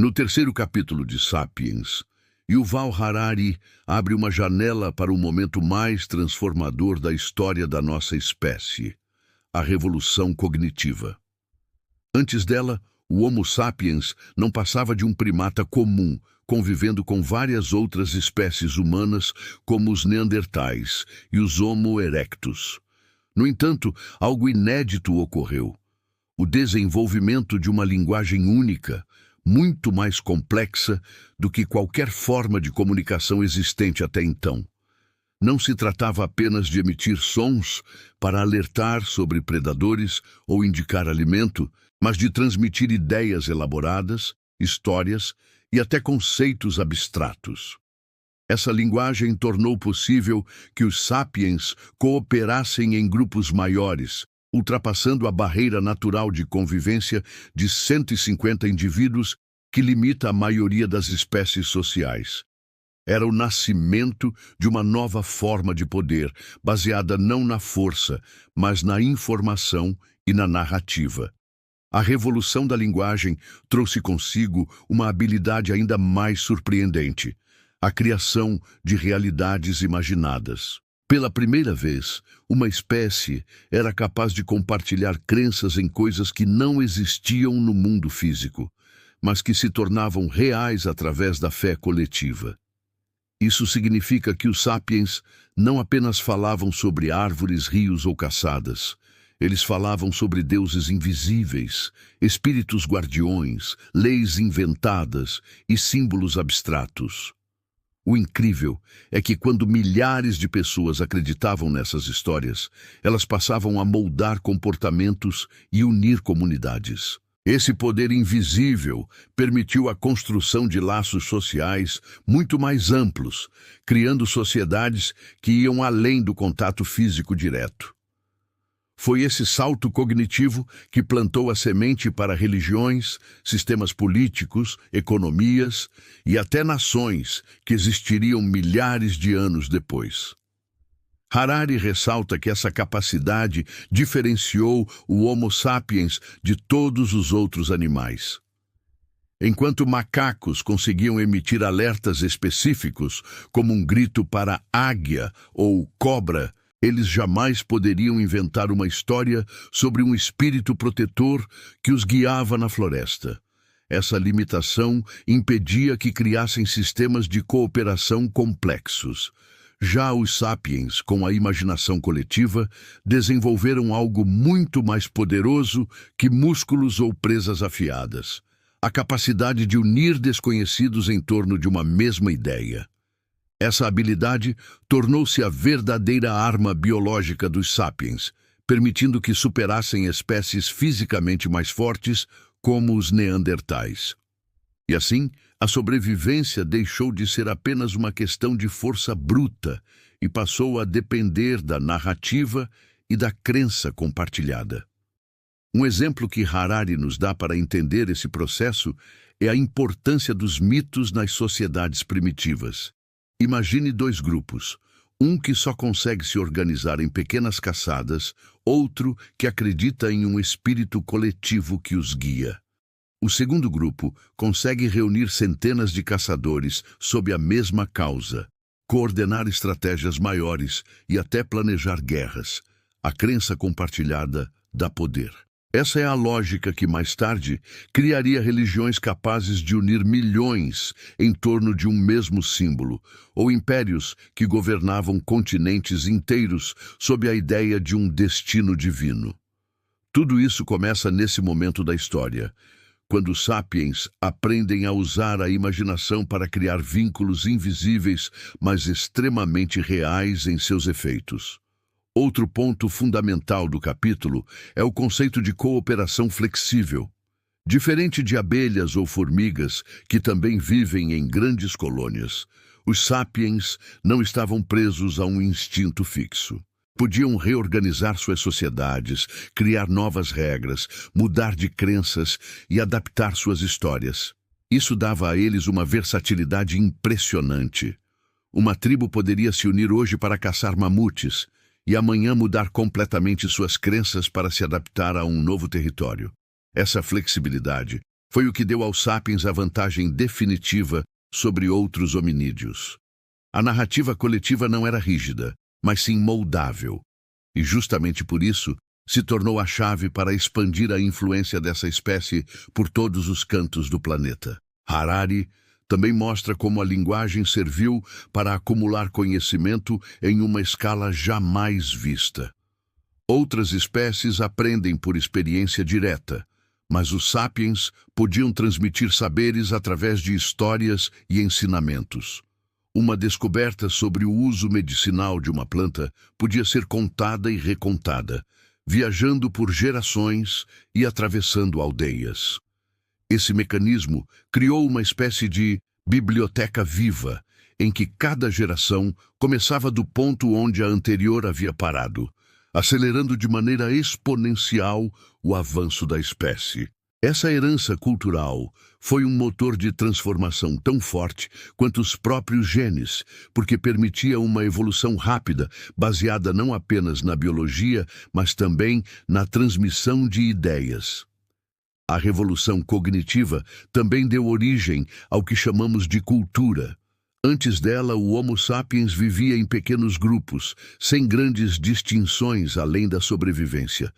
No terceiro capítulo de Sapiens, Yuval Harari abre uma janela para o momento mais transformador da história da nossa espécie, a revolução cognitiva. Antes dela, o Homo sapiens não passava de um primata comum, convivendo com várias outras espécies humanas, como os neandertais e os Homo erectus. No entanto, algo inédito ocorreu: o desenvolvimento de uma linguagem única, muito mais complexa do que qualquer forma de comunicação existente até então. Não se tratava apenas de emitir sons para alertar sobre predadores ou indicar alimento, mas de transmitir ideias elaboradas, histórias e até conceitos abstratos. Essa linguagem tornou possível que os sapiens cooperassem em grupos maiores, ultrapassando a barreira natural de convivência de 150 indivíduos que limita a maioria das espécies sociais. Era o nascimento de uma nova forma de poder, baseada não na força, mas na informação e na narrativa. A revolução da linguagem trouxe consigo uma habilidade ainda mais surpreendente: a criação de realidades imaginadas. Pela primeira vez, uma espécie era capaz de compartilhar crenças em coisas que não existiam no mundo físico, mas que se tornavam reais através da fé coletiva. Isso significa que os sapiens não apenas falavam sobre árvores, rios ou caçadas. Eles falavam sobre deuses invisíveis, espíritos guardiões, leis inventadas e símbolos abstratos. O incrível é que quando milhares de pessoas acreditavam nessas histórias, elas passavam a moldar comportamentos e unir comunidades. Esse poder invisível permitiu a construção de laços sociais muito mais amplos, criando sociedades que iam além do contato físico direto. Foi esse salto cognitivo que plantou a semente para religiões, sistemas políticos, economias e até nações que existiriam milhares de anos depois. Harari ressalta que essa capacidade diferenciou o Homo sapiens de todos os outros animais. Enquanto macacos conseguiam emitir alertas específicos, como um grito para águia ou cobra, eles jamais poderiam inventar uma história sobre um espírito protetor que os guiava na floresta. Essa limitação impedia que criassem sistemas de cooperação complexos. Já os sapiens, com a imaginação coletiva, desenvolveram algo muito mais poderoso que músculos ou presas afiadas: a capacidade de unir desconhecidos em torno de uma mesma ideia. Essa habilidade tornou-se a verdadeira arma biológica dos sapiens, permitindo que superassem espécies fisicamente mais fortes, como os neandertais. E assim, a sobrevivência deixou de ser apenas uma questão de força bruta e passou a depender da narrativa e da crença compartilhada. Um exemplo que Harari nos dá para entender esse processo é a importância dos mitos nas sociedades primitivas. Imagine dois grupos, um que só consegue se organizar em pequenas caçadas, outro que acredita em um espírito coletivo que os guia. O segundo grupo consegue reunir centenas de caçadores sob a mesma causa, coordenar estratégias maiores e até planejar guerras. A crença compartilhada dá poder. Essa é a lógica que, mais tarde, criaria religiões capazes de unir milhões em torno de um mesmo símbolo, ou impérios que governavam continentes inteiros sob a ideia de um destino divino. Tudo isso começa nesse momento da história, quando os sapiens aprendem a usar a imaginação para criar vínculos invisíveis, mas extremamente reais em seus efeitos. Outro ponto fundamental do capítulo é o conceito de cooperação flexível. Diferente de abelhas ou formigas, que também vivem em grandes colônias, os sapiens não estavam presos a um instinto fixo. Podiam reorganizar suas sociedades, criar novas regras, mudar de crenças e adaptar suas histórias. Isso dava a eles uma versatilidade impressionante. Uma tribo poderia se unir hoje para caçar mamutes, e amanhã mudar completamente suas crenças para se adaptar a um novo território. Essa flexibilidade Foi o que deu aos sapiens a vantagem definitiva sobre outros hominídeos. A narrativa coletiva não era rígida, mas sim moldável. E justamente por isso, se tornou a chave para expandir a influência dessa espécie por todos os cantos do planeta. Harari também mostra como a linguagem serviu para acumular conhecimento em uma escala jamais vista. Outras espécies aprendem por experiência direta, mas os sapiens podiam transmitir saberes através de histórias e ensinamentos. Uma descoberta sobre o uso medicinal de uma planta podia ser contada e recontada, viajando por gerações e atravessando aldeias. Esse mecanismo criou uma espécie de biblioteca viva, em que cada geração começava do ponto onde a anterior havia parado, acelerando de maneira exponencial o avanço da espécie. Essa herança cultural foi um motor de transformação tão forte quanto os próprios genes, porque permitia uma evolução rápida, baseada não apenas na biologia, mas também na transmissão de ideias. A revolução cognitiva também deu origem ao que chamamos de cultura. Antes dela, o Homo sapiens vivia em pequenos grupos, sem grandes distinções além da sobrevivência.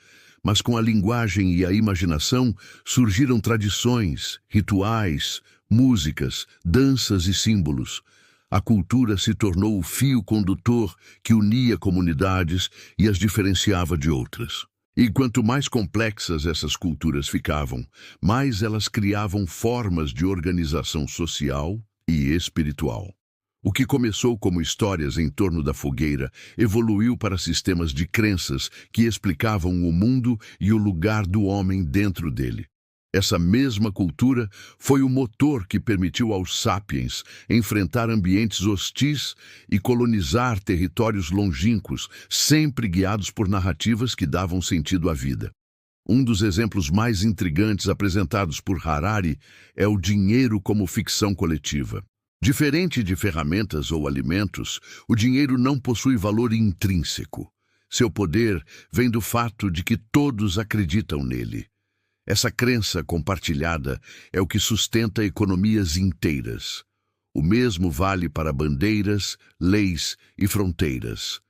Mas com a linguagem e a imaginação surgiram tradições, rituais, músicas, danças e símbolos. A cultura se tornou o fio condutor que unia comunidades e as diferenciava de outras. E quanto mais complexas essas culturas ficavam, mais elas criavam formas de organização social e espiritual. O que começou como histórias em torno da fogueira evoluiu para sistemas de crenças que explicavam o mundo e o lugar do homem dentro dele. Essa mesma cultura foi o motor que permitiu aos sapiens enfrentar ambientes hostis e colonizar territórios longínquos, sempre guiados por narrativas que davam sentido à vida. Um dos exemplos mais intrigantes apresentados por Harari é o dinheiro como ficção coletiva. Diferente de ferramentas ou alimentos, o dinheiro não possui valor intrínseco. Seu poder vem do fato de que todos acreditam nele. Essa crença compartilhada é o que sustenta economias inteiras. O mesmo vale para bandeiras, leis e fronteiras.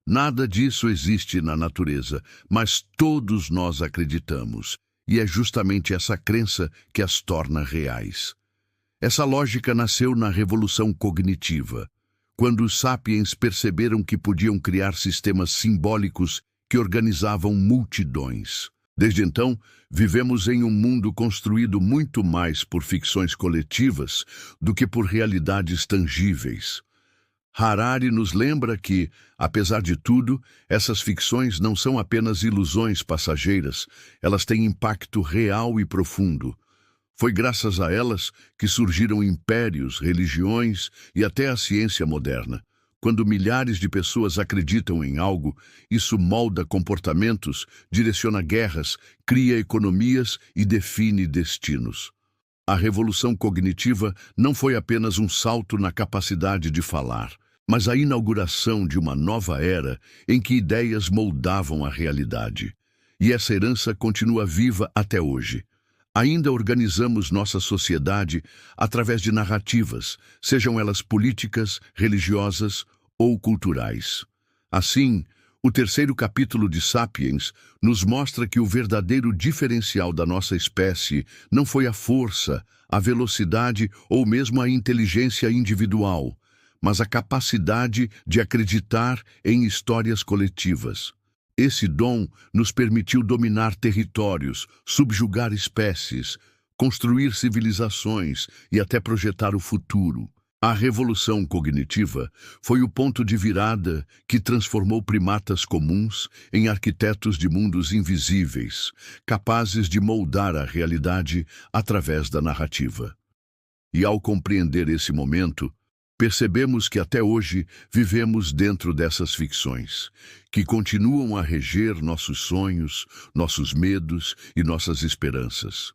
Nada disso existe na natureza, mas todos nós acreditamos, e é justamente essa crença que as torna reais. Essa lógica nasceu na Revolução Cognitiva, quando os sapiens perceberam que podiam criar sistemas simbólicos que organizavam multidões. Desde então, vivemos em um mundo construído muito mais por ficções coletivas do que por realidades tangíveis. Harari nos lembra que, apesar de tudo, essas ficções não são apenas ilusões passageiras, elas têm impacto real e profundo. Foi graças a elas que surgiram impérios, religiões e até a ciência moderna. Quando milhares de pessoas acreditam em algo, isso molda comportamentos, direciona guerras, cria economias e define destinos. A revolução cognitiva não foi apenas um salto na capacidade de falar, mas a inauguração de uma nova era em que ideias moldavam a realidade. E essa herança continua viva até hoje. Ainda organizamos nossa sociedade através de narrativas, sejam elas políticas, religiosas ou culturais. Assim, o terceiro capítulo de Sapiens nos mostra que o verdadeiro diferencial da nossa espécie não foi a força, a velocidade ou mesmo a inteligência individual, mas a capacidade de acreditar em histórias coletivas. Esse dom nos permitiu dominar territórios, subjugar espécies, construir civilizações e até projetar o futuro. A revolução cognitiva foi o ponto de virada que transformou primatas comuns em arquitetos de mundos invisíveis, capazes de moldar a realidade através da narrativa. E ao compreender esse momento, percebemos que até hoje vivemos dentro dessas ficções, que continuam a reger nossos sonhos, nossos medos e nossas esperanças.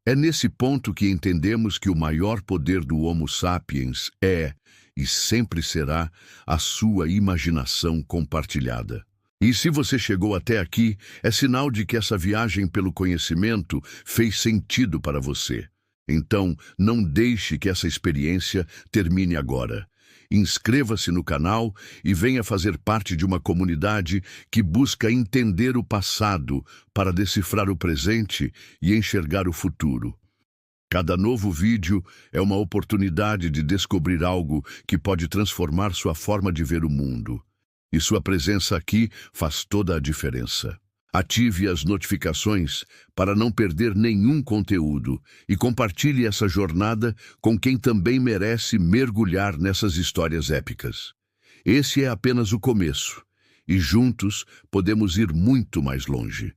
É nesse ponto que entendemos que o maior poder do Homo sapiens é, e sempre será, a sua imaginação compartilhada. E se você chegou até aqui, é sinal de que essa viagem pelo conhecimento fez sentido para você. Então, não deixe que essa experiência termine agora. Inscreva-se no canal e venha fazer parte de uma comunidade que busca entender o passado para decifrar o presente e enxergar o futuro. Cada novo vídeo é uma oportunidade de descobrir algo que pode transformar sua forma de ver o mundo. E sua presença aqui faz toda a diferença. Ative as notificações para não perder nenhum conteúdo e compartilhe essa jornada com quem também merece mergulhar nessas histórias épicas. Esse é apenas o começo, e juntos podemos ir muito mais longe.